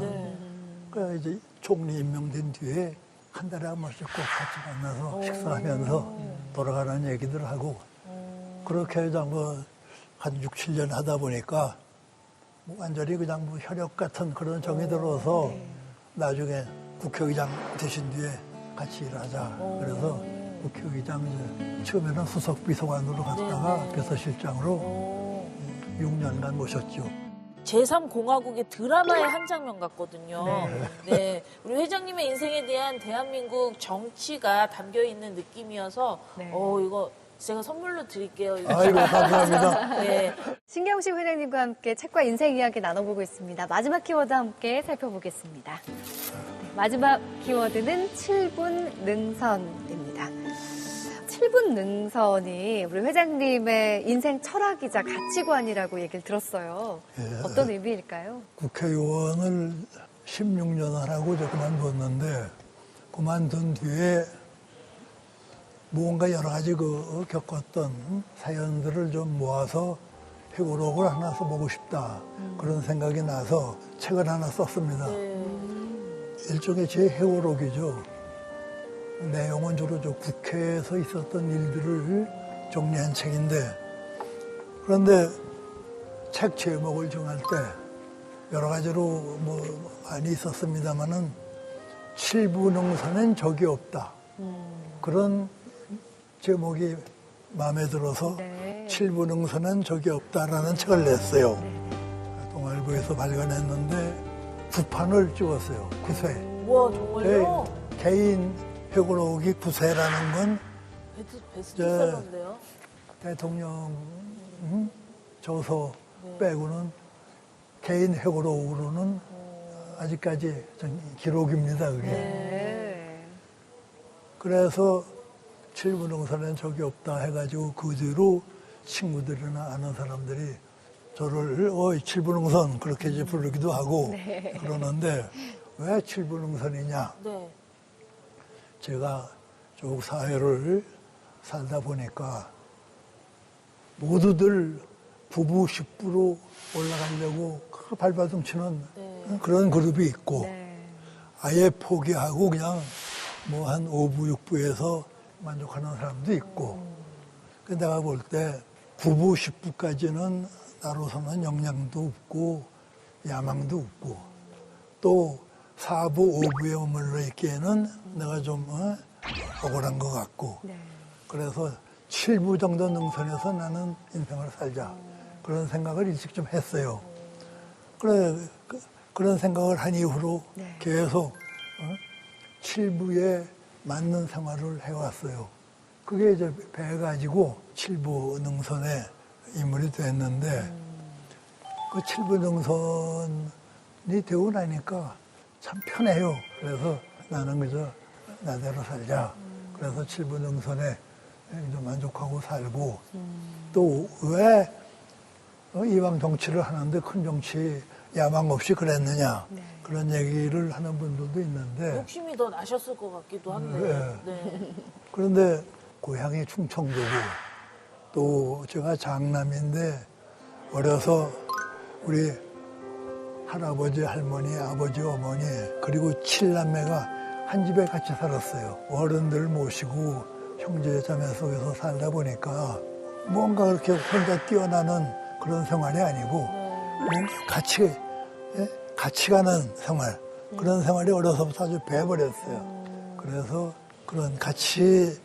그래서 이제 총리 임명된 뒤에 한 달에 한 번씩 꼭 같이 만나서 식사하면서 돌아가는 얘기들 하고 그렇게 해서 한 6, 7년 하다 보니까 뭐 완전히 그냥 뭐 혈육 같은 그런 정이 들어서 나중에 국회의장 되신 뒤에 같이 일하자. 그래서 국회의장 처음에는 수석 비서관으로 갔다가 비서실장으로 6년간 모셨죠. 제3공화국의 드라마의 한 장면 같거든요. 네. 우리 회장님의 인생에 대한 대한민국 정치가 담겨 있는 느낌이어서, 네. 이거 제가 선물로 드릴게요. 이거. 아이고, 감사합니다. 네. 신경식 회장님과 함께 책과 인생 이야기 나눠보고 있습니다. 마지막 키워드 함께 살펴보겠습니다. 네, 마지막 키워드는 7분 능선입니다. 7분 능선이 우리 회장님의 인생 철학이자 가치관이라고 얘기를 들었어요. 예. 어떤 의미일까요? 국회의원을 16년 하라고 저 그만뒀는데 그만둔 뒤에 무언가 여러 가지 겪었던 사연들을 좀 모아서 회고록을 하나 써보고 싶다. 그런 생각이 나서 책을 하나 썼습니다. 일종의 제 회고록이죠. 내용은 주로 저 국회에서 있었던 일들을 정리한 책인데 그런데 책 제목을 정할 때 여러 가지로 뭐 많이 있었습니다마는 7분 능선엔 적이 없다. 그런 제목이 마음에 들어서 네. 칠부능선은 적이 없다라는 책을 냈어요. 동아일보에서 발간했는데 9판을 찍었어요. 9세. 우와, 정말요? 개인 회고록이 9세라는 건 베스트셀러인데요? 대통령 저서 빼고는 개인 회고록으로는 아직까지 기록입니다. 그게. 네. 그래서 칠부능선엔 적이 없다 해가지고 그 뒤로 친구들이나 아는 사람들이 저를 칠부능선 그렇게 이제 부르기도 하고 그러는데 왜 칠부능선이냐? 네. 제가 쭉 사회를 살다 보니까 모두들 부부 10부로 올라가려고 그 발버둥 치는 그런 그룹이 있고 네. 아예 포기하고 그냥 뭐 한 5부, 6부에서 만족하는 사람도 있고 근데 내가 볼 때 9부, 10부까지는 나로서는 역량도 없고 야망도 없고 또 4부, 5부에 머물러 있기에는 내가 좀 억울한 것 같고 네. 그래서 7부 정도 능선에서 나는 인생을 살자 그런 생각을 일찍 좀 했어요. 그래 그런 생각을 한 이후로 네. 계속 7부에 맞는 생활을 해왔어요. 그게 이제 배가지고 7부 능선에 인물이 됐는데 그 7부 능선이 되고 나니까 참 편해요. 그래서 나는 그저 나대로 살자. 그래서 7부 능선에 좀 만족하고 살고 또 왜 이왕 정치를 하는데 큰 정치 야망 없이 그랬느냐 그런 얘기를 하는 분들도 있는데 욕심이 더 나셨을 것 같기도 한데. 네. 그런데 고향이 충청도고 또 제가 장남인데 어려서 우리 할아버지, 할머니, 아버지, 어머니 그리고 7남매가 한 집에 같이 살았어요. 어른들 모시고 형제 자매 속에서 살다 보니까 뭔가 그렇게 혼자 뛰어나는 그런 생활이 아니고 뭔가 같이 가는 생활 그런 생활이 어려서부터 아주 배워버렸어요. 그래서 그런 같이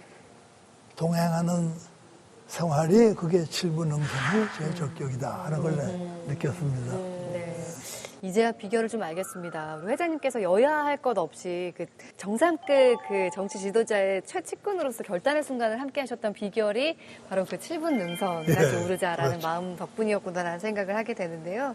동행하는 생활이 그게 7부 능선이 제 적격이다 하는 걸 느꼈습니다. 네. 이제야 비결을 좀 알겠습니다. 우리 회장님께서 여야 할 것 없이 그 정상급 그 정치 지도자의 최측근으로서 결단의 순간을 함께 하셨던 비결이 바로 그 7분 능선까지 오르자라는 그렇죠. 마음 덕분이었구나라는 생각을 하게 되는데요.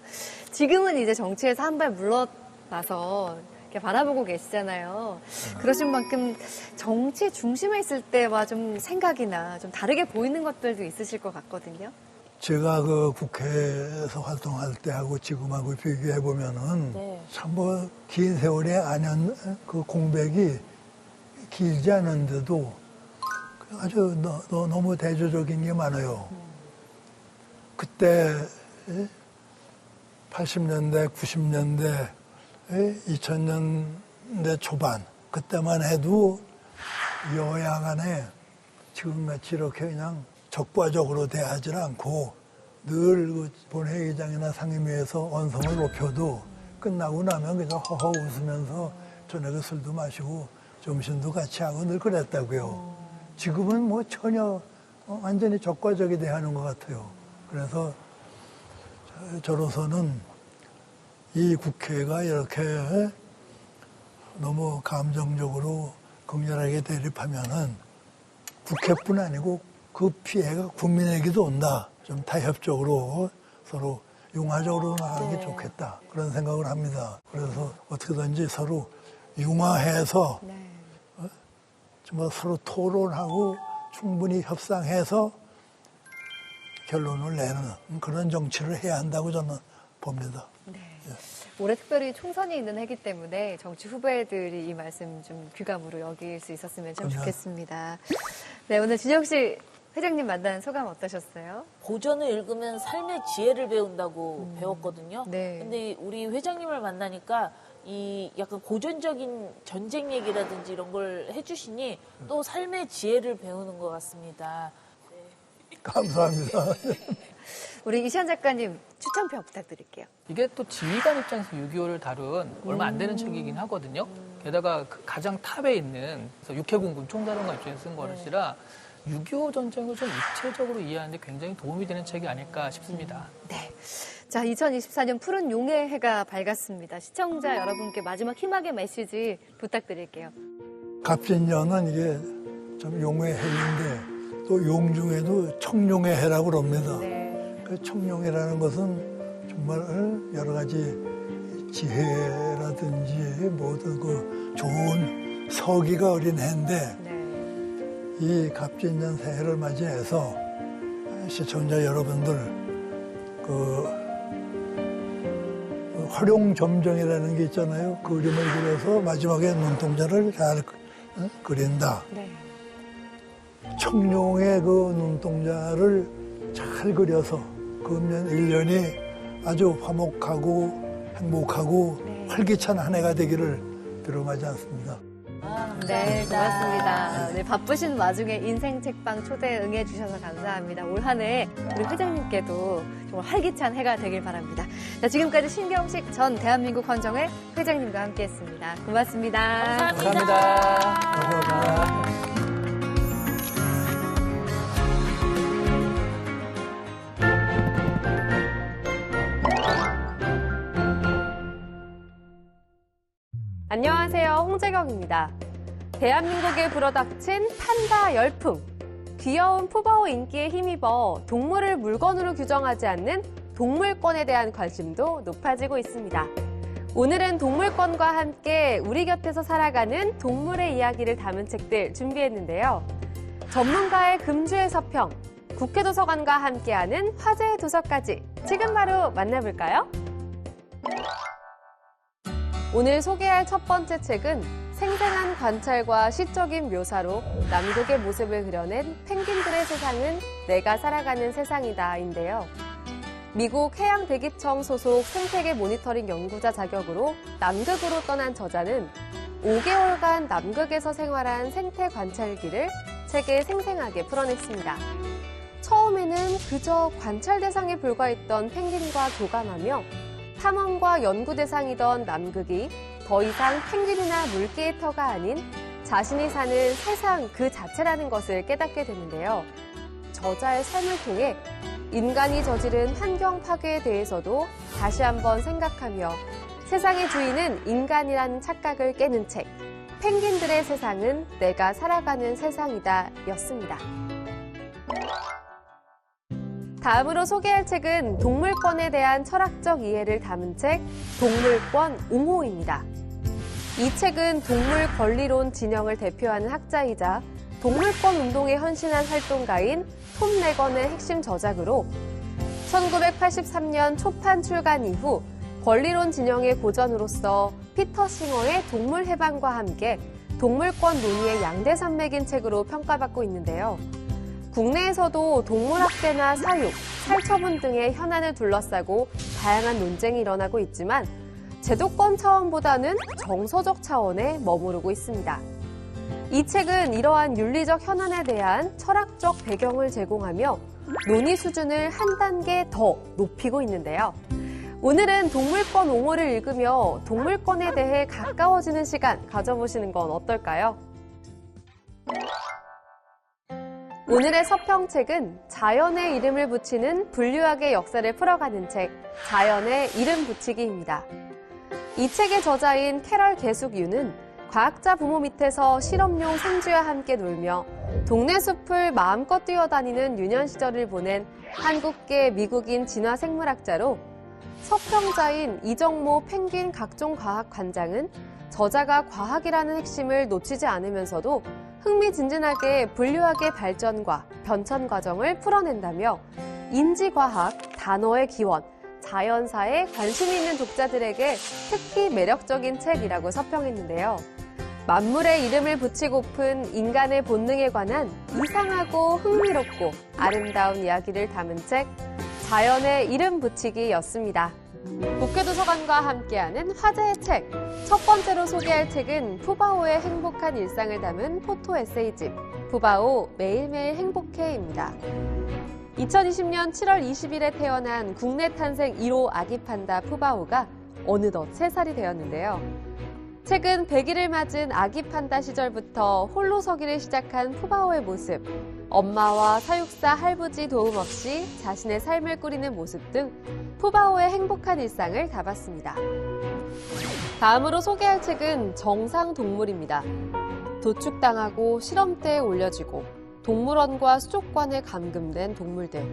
지금은 이제 정치에서 한 발 물러나서 이렇게 바라보고 계시잖아요. 그러신 만큼 정치 중심에 있을 때와 좀 생각이나 좀 다르게 보이는 것들도 있으실 것 같거든요. 제가 그 국회에서 활동할 때하고 지금하고 비교해 보면은 네. 참 뭐 긴 세월의 안연 그 공백이 길지 않은데도 아주 너무 대조적인 게 많아요. 그때 80년대, 90년대, 2000년대 초반 그때만 해도 여야 간에 지금같이 이렇게 그냥 적과적으로 대하지 않고 늘 본회의장이나 상임위에서 언성을 높여도 끝나고 나면 그냥 허허 웃으면서 저녁에 술도 마시고 점심도 같이 하고 늘 그랬다고요. 지금은 뭐 전혀 완전히 적과적이 대하는 것 같아요. 그래서 저로서는 이 국회가 이렇게 너무 감정적으로 극렬하게 대립하면은 국회뿐 아니고 그 피해가 국민에게도 온다. 좀 타협적으로 서로 융화적으로 나가는 게 좋겠다. 그런 생각을 합니다. 그래서 어떻게든지 서로 융화해서 정말 서로 토론하고 충분히 협상해서 결론을 내는 그런 정치를 해야 한다고 저는 봅니다. 올해 특별히 총선이 있는 해기 때문에 정치 후배들이 이 말씀 좀 귀감으로 여길 수 있었으면 참 좋겠습니다. 네, 오늘 진영 씨 회장님 만난 소감 어떠셨어요? 고전을 읽으면 삶의 지혜를 배운다고 배웠거든요. 네. 근데 우리 회장님을 만나니까 이 약간 고전적인 전쟁 얘기라든지 이런 걸 해주시니 또 삶의 지혜를 배우는 것 같습니다. 감사합니다. 우리 이시안 작가님 추천표 부탁드릴게요. 이게 또 지휘관 입장에서 6.25를 다룬 얼마 안 되는 책이긴 하거든요. 게다가 그 가장 탑에 있는 그래서 육해공군 총사령관 입장에서 쓴 것이라 6.25 전쟁을 좀 입체적으로 이해하는 데 굉장히 도움이 되는 책이 아닐까 싶습니다. 네. 자, 2024년 푸른 용의 해가 밝았습니다. 시청자 여러분께 마지막 희망의 메시지 부탁드릴게요. 갑진년은 이게 참 용의 해인데 또 용 중에도 청룡의 해라고 그럽니다. 네. 그 청룡이라는 것은 정말 여러 가지 지혜라든지 모든 그 좋은 서기가 어린 해인데 네. 이 갑진년 새해를 맞이해서 시청자 여러분들 그 활용점정이라는 게 있잖아요. 그림을 그려서 마지막에 눈동자를 잘 그린다. 네. 청룡의 그 눈동자를 잘 그려서 금년 1년이 아주 화목하고 행복하고 네. 활기찬 한 해가 되기를 빌어마지 않습니다. 네, 고맙습니다. 네, 바쁘신 와중에 인생 책방 초대에 응해주셔서 감사합니다. 올 한 해 우리 회장님께도 정말 활기찬 해가 되길 바랍니다. 자, 지금까지 신경식 전 대한민국 헌정회 회장님과 함께했습니다. 고맙습니다. 감사합니다. 감사합니다. 안녕하세요. 홍재경입니다. 대한민국에 불어닥친 판다 열풍. 귀여운 푸바오 인기에 힘입어 동물을 물건으로 규정하지 않는 동물권에 대한 관심도 높아지고 있습니다. 오늘은 동물권과 함께 우리 곁에서 살아가는 동물의 이야기를 담은 책들 준비했는데요. 전문가의 금주의 서평, 국회도서관과 함께하는 화제의 도서까지 지금 바로 만나볼까요? 오늘 소개할 첫 번째 책은 생생한 관찰과 시적인 묘사로 남극의 모습을 그려낸 펭귄들의 세상은 내가 살아가는 세상이다인데요. 미국 해양대기청 소속 생태계 모니터링 연구자 자격으로 남극으로 떠난 저자는 5개월간 남극에서 생활한 생태 관찰기를 책에 생생하게 풀어냈습니다. 처음에는 그저 관찰 대상에 불과했던 펭귄과 교감하며 탐험과 연구 대상이던 남극이 더 이상 펭귄이나 물개의 터가 아닌 자신이 사는 세상 그 자체라는 것을 깨닫게 되는데요. 저자의 삶을 통해 인간이 저지른 환경 파괴에 대해서도 다시 한번 생각하며 세상의 주인은 인간이라는 착각을 깨는 책, 펭귄들의 세상은 내가 살아가는 세상이다 였습니다. 다음으로 소개할 책은 동물권에 대한 철학적 이해를 담은 책 동물권 옹호입니다. 이 책은 동물 권리론 진영을 대표하는 학자이자 동물권 운동에 헌신한 활동가인 톰 레건의 핵심 저작으로 1983년 초판 출간 이후 권리론 진영의 고전으로서 피터 싱어의 동물 해방과 함께 동물권 논의의 양대 산맥인 책으로 평가받고 있는데요. 국내에서도 동물학대나 사육, 살처분 등의 현안을 둘러싸고 다양한 논쟁이 일어나고 있지만 제도권 차원보다는 정서적 차원에 머무르고 있습니다. 이 책은 이러한 윤리적 현안에 대한 철학적 배경을 제공하며 논의 수준을 한 단계 더 높이고 있는데요. 오늘은 동물권 옹호를 읽으며 동물권에 대해 가까워지는 시간 가져보시는 건 어떨까요? 오늘의 서평책은 자연의 이름을 붙이는 분류학의 역사를 풀어가는 책, 자연의 이름 붙이기입니다. 이 책의 저자인 캐럴 개숙유는 과학자 부모 밑에서 실험용 생쥐와 함께 놀며 동네 숲을 마음껏 뛰어다니는 유년 시절을 보낸 한국계 미국인 진화생물학자로 서평자인 이정모 펭귄 각종과학관장은 저자가 과학이라는 핵심을 놓치지 않으면서도 흥미진진하게 분류학의 발전과 변천 과정을 풀어낸다며 인지과학, 단어의 기원, 자연사에 관심 있는 독자들에게 특히 매력적인 책이라고 서평했는데요. 만물의 이름을 붙이고픈 인간의 본능에 관한 이상하고 흥미롭고 아름다운 이야기를 담은 책, 자연의 이름 붙이기였습니다. 국회도서관과 함께하는 화제의 책, 첫 번째로 소개할 책은 푸바오의 행복한 일상을 담은 포토 에세이집, 푸바오 매일매일 행복해입니다. 2020년 7월 20일에 태어난 국내 탄생 1호 아기 판다 푸바오가 어느덧 3살이 되었는데요. 최근 100일을 맞은 아기 판다 시절부터 홀로 서기를 시작한 푸바오의 모습, 엄마와 사육사 할부지 도움 없이 자신의 삶을 꾸리는 모습 등 푸바오의 행복한 일상을 담았습니다. 다음으로 소개할 책은 정상동물입니다. 도축당하고 실험대에 올려지고 동물원과 수족관에 감금된 동물들.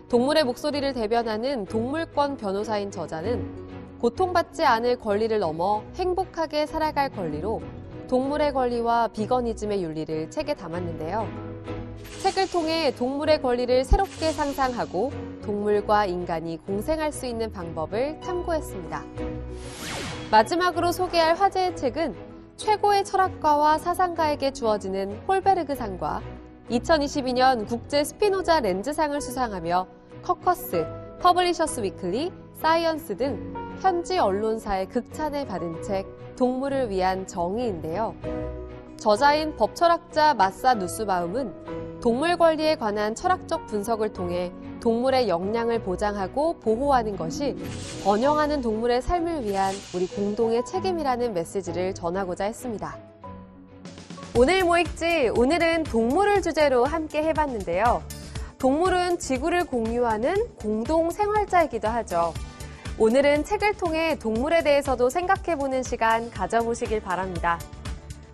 동물의 목소리를 대변하는 동물권 변호사인 저자는 고통받지 않을 권리를 넘어 행복하게 살아갈 권리로 동물의 권리와 비거니즘의 윤리를 책에 담았는데요. 책을 통해 동물의 권리를 새롭게 상상하고 동물과 인간이 공생할 수 있는 방법을 탐구했습니다. 마지막으로 소개할 화제의 책은 최고의 철학가와 사상가에게 주어지는 홀베르그상과 2022년 국제 스피노자 렌즈상을 수상하며 커커스, 퍼블리셔스 위클리, 사이언스 등 현지 언론사의 극찬을 받은 책 동물을 위한 정의인데요. 저자인 법철학자 마사 누스바움은 동물 권리에 관한 철학적 분석을 통해 동물의 역량을 보장하고 보호하는 것이 번영하는 동물의 삶을 위한 우리 공동의 책임이라는 메시지를 전하고자 했습니다. 오늘 뭐 읽지? 오늘은 동물을 주제로 함께 해봤는데요. 동물은 지구를 공유하는 공동 생활자이기도 하죠. 오늘은 책을 통해 동물에 대해서도 생각해보는 시간 가져보시길 바랍니다.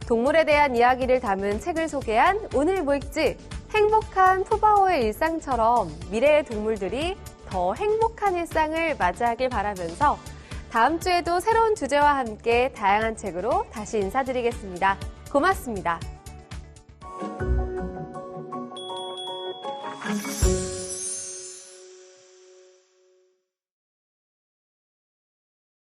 동물에 대한 이야기를 담은 책을 소개한 오늘 뭐 읽지? 행복한 푸바오의 일상처럼 미래의 동물들이 더 행복한 일상을 맞이하길 바라면서 다음 주에도 새로운 주제와 함께 다양한 책으로 다시 인사드리겠습니다. 고맙습니다.